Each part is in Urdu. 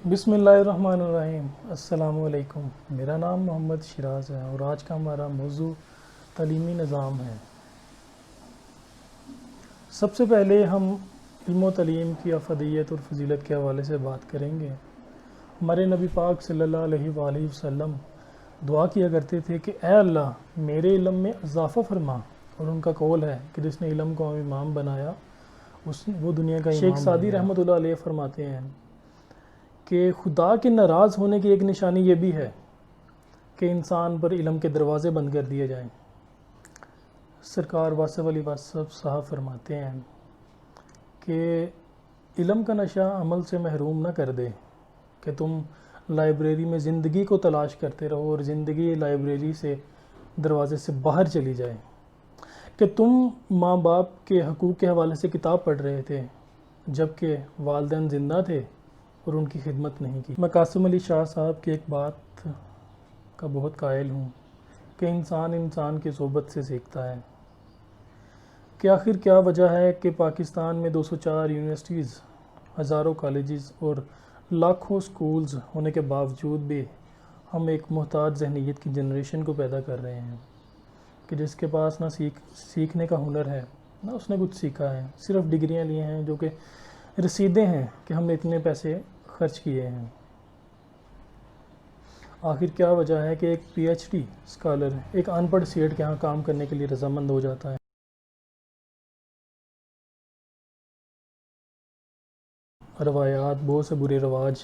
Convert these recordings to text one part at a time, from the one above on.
بسم اللہ الرحمن الرحیم۔ السلام علیکم، میرا نام محمد شیراز ہے اور آج کا ہمارا موضوع تعلیمی نظام ہے۔ سب سے پہلے ہم علم و تعلیم کی افادیت اور فضیلت کے حوالے سے بات کریں گے۔ ہمارے نبی پاک صلی اللہ علیہ وآلہ وسلم دعا کیا کرتے تھے کہ اے اللہ میرے علم میں اضافہ فرما، اور ان کا قول ہے کہ جس نے علم کو امام بنایا وہ دنیا کا امام۔ شیخ سعدی رحمۃ اللہ علیہ فرماتے ہیں کہ خدا کے ناراض ہونے کی ایک نشانی یہ بھی ہے کہ انسان پر علم کے دروازے بند کر دیے جائیں۔ سرکار واصف علی واصف صاحب فرماتے ہیں کہ علم کا نشہ عمل سے محروم نہ کر دے کہ تم لائبریری میں زندگی کو تلاش کرتے رہو اور زندگی لائبریری سے دروازے سے باہر چلی جائے، کہ تم ماں باپ کے حقوق کے حوالے سے کتاب پڑھ رہے تھے جبکہ والدین زندہ تھے اور ان کی خدمت نہیں کی۔ میں قاسم علی شاہ صاحب کی ایک بات کا بہت قائل ہوں کہ انسان کی صحبت سے سیکھتا ہے، کہ آخر کیا وجہ ہے کہ پاکستان میں 204 یونیورسٹیز، ہزاروں کالجز اور لاکھوں سکولز ہونے کے باوجود بھی ہم ایک محتاج ذہنیت کی جنریشن کو پیدا کر رہے ہیں کہ جس کے پاس نہ سیکھنے کا ہنر ہے نہ اس نے کچھ سیکھا ہے، صرف ڈگریاں لیے ہیں جو کہ رسیدیں ہیں کہ ہم نے اتنے پیسے خرچ کیے ہیں۔ آخر کیا وجہ ہے کہ ایک پی ایچ ڈی اسکالر ایک ان پڑھ سیٹ کے ہاں کام کرنے کے لیے رضامند ہو جاتا ہے؟ روایات، بہت سے برے رواج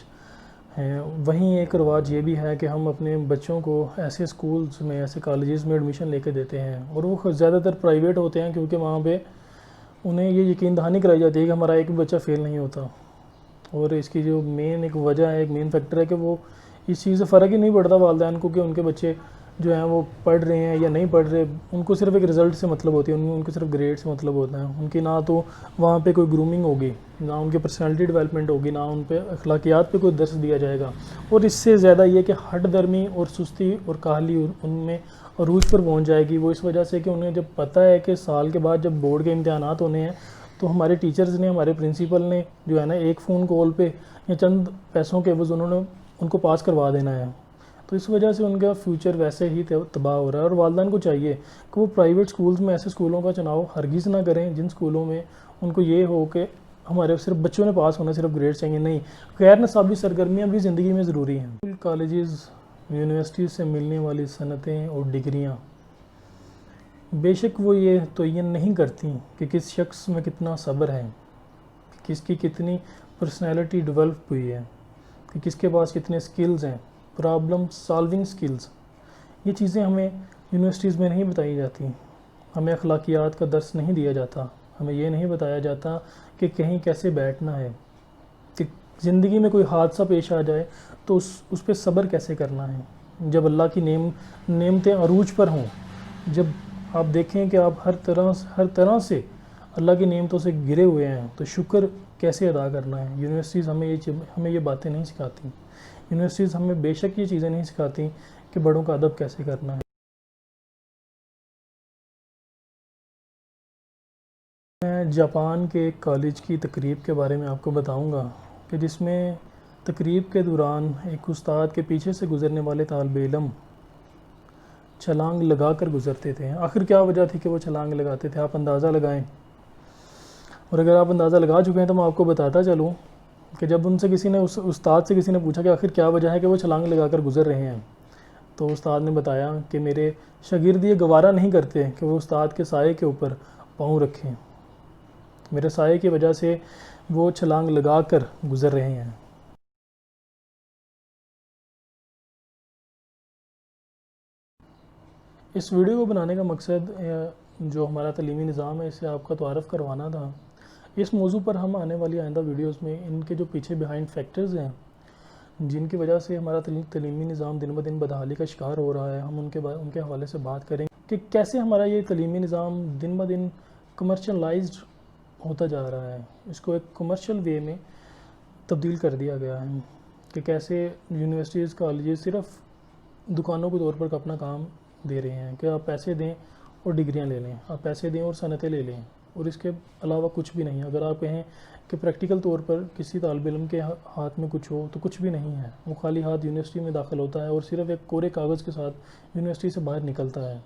ہیں۔ وہیں ایک رواج یہ بھی ہے کہ ہم اپنے بچوں کو ایسے سکولز میں، ایسے کالجز میں ایڈمیشن لے کے دیتے ہیں، اور وہ زیادہ تر پرائیویٹ ہوتے ہیں کیونکہ وہاں پہ انہیں یہ یقین دہانی کرائی جاتی ہے کہ ہمارا ایک بھی بچہ فیل نہیں ہوتا۔ اور اس کی جو مین ایک وجہ ہے، ایک مین فیکٹر ہے کہ وہ اس چیز سے فرق ہی نہیں پڑتا والدین کو کہ ان کے بچے جو ہیں وہ پڑھ رہے ہیں یا نہیں پڑھ رہے، ان کو صرف ایک رزلٹ سے مطلب ہوتی ہے، ان کو صرف گریڈ سے مطلب ہوتا ہے۔ ان کی نہ تو وہاں پہ کوئی گرومنگ ہوگی، نہ ان کے پرسنالٹی ڈیولپمنٹ ہوگی، نہ ان پہ اخلاقیات پہ کوئی درس دیا جائے گا، اور اس سے زیادہ یہ کہ ہٹ درمی اور سستی اور کاہلی ان میں عروج پر پہنچ جائے گی۔ وہ اس وجہ سے کہ انہیں جب پتہ ہے کہ سال کے بعد جب بورڈ کے امتحانات ہونے ہیں تو ہمارے ٹیچرز نے، ہمارے پرنسپل نے جو ہے نا ایک فون کال پہ یا چند پیسوں کے عوض انہوں نے ان کو پاس کروا دینا ہے، تو اس وجہ سے ان کا فیوچر ویسے ہی تباہ ہو رہا ہے۔ اور والدین کو چاہیے کہ وہ پرائیویٹ سکولز میں ایسے سکولوں کا چناؤ ہرگز نہ کریں جن سکولوں میں ان کو یہ ہو کہ ہمارے صرف بچوں نے پاس ہونا، صرف گریڈ چاہیے۔ نہیں، غیر نصابی سرگرمیاں بھی زندگی میں ضروری ہیں۔ کالجز، یونیورسٹیز سے ملنے والی صنعتیں اور ڈگریاں بے شک وہ یہ تعین نہیں کرتی کہ کس شخص میں کتنا صبر ہے، کہ کس کی کتنی پرسنالٹی ڈیولپ ہوئی ہے، کہ کس کے پاس کتنے سکلز ہیں، پرابلم سالونگ سکلز۔ یہ چیزیں ہمیں یونیورسٹیز میں نہیں بتائی جاتی۔ ہمیں اخلاقیات کا درس نہیں دیا جاتا، ہمیں یہ نہیں بتایا جاتا کہ کہیں کیسے بیٹھنا ہے، کہ زندگی میں کوئی حادثہ پیش آ جائے تو اس پہ صبر کیسے کرنا ہے۔ جب اللہ کی نعمتیں عروج پر ہوں، جب آپ دیکھیں کہ آپ ہر طرح سے اللہ کی نعمتوں سے گرے ہوئے ہیں تو شکر کیسے ادا کرنا ہے۔ یونیورسٹیز ہمیں یہ باتیں نہیں سکھاتی۔ یونیورسٹیز ہمیں بے شک یہ چیزیں نہیں سکھاتی کہ بڑوں کا ادب کیسے کرنا ہے۔ میں جاپان کے ایک کالج کی تقریب کے بارے میں آپ کو بتاؤں گا کہ جس میں تقریب کے دوران ایک استاد کے پیچھے سے گزرنے والے طالب علم چھلانگ لگا کر گزرتے تھے۔ آخر کیا وجہ تھی کہ وہ چھلانگ لگاتے تھے؟ آپ اندازہ لگائیں، اور اگر آپ اندازہ لگا چکے ہیں تو میں آپ کو بتاتا چلوں کہ جب ان سے کسی نے، اس استاد سے کسی نے پوچھا کہ آخر کیا وجہ ہے کہ وہ چھلانگ لگا کر گزر رہے ہیں، تو استاد نے بتایا کہ میرے شاگرد یہ گوارا نہیں کرتے کہ وہ استاد کے سائے کے اوپر پاؤں رکھیں، میرے سائے کی وجہ سے وہ چھلانگ لگا کر گزر رہے ہیں۔ اس ویڈیو کو بنانے کا مقصد جو ہمارا تعلیمی نظام ہے اس سے آپ کا تعارف کروانا تھا۔ اس موضوع پر ہم آنے والی آئندہ ویڈیوز میں ان کے جو پیچھے بیہائنڈ فیکٹرز ہیں جن کی وجہ سے ہمارا تعلیمی نظام دن بدن بدحالی کا شکار ہو رہا ہے، ہم ان کے حوالے سے بات کریں کہ کیسے ہمارا یہ تعلیمی نظام دن بدن کمرشلائزڈ ہوتا جا رہا ہے، اس کو ایک کمرشل وے میں تبدیل کر دیا گیا ہے، کہ کیسے یونیورسٹیز، کالجز صرف دکانوں کے طور پر اپنا کام دے رہے ہیں کہ آپ پیسے دیں اور ڈگریاں لے لیں، آپ پیسے دیں اور صنعتیں لے لیں۔ اور اس کے علاوہ کچھ بھی نہیں ہے. اگر آپ کہیں کہ پریکٹیکل طور پر کسی طالب علم کے ہاتھ میں کچھ ہو تو کچھ بھی نہیں ہے. وہ خالی ہاتھ یونیورسٹی میں داخل ہوتا ہے اور صرف ایک کورے کاغذ کے ساتھ یونیورسٹی سے باہر نکلتا ہے.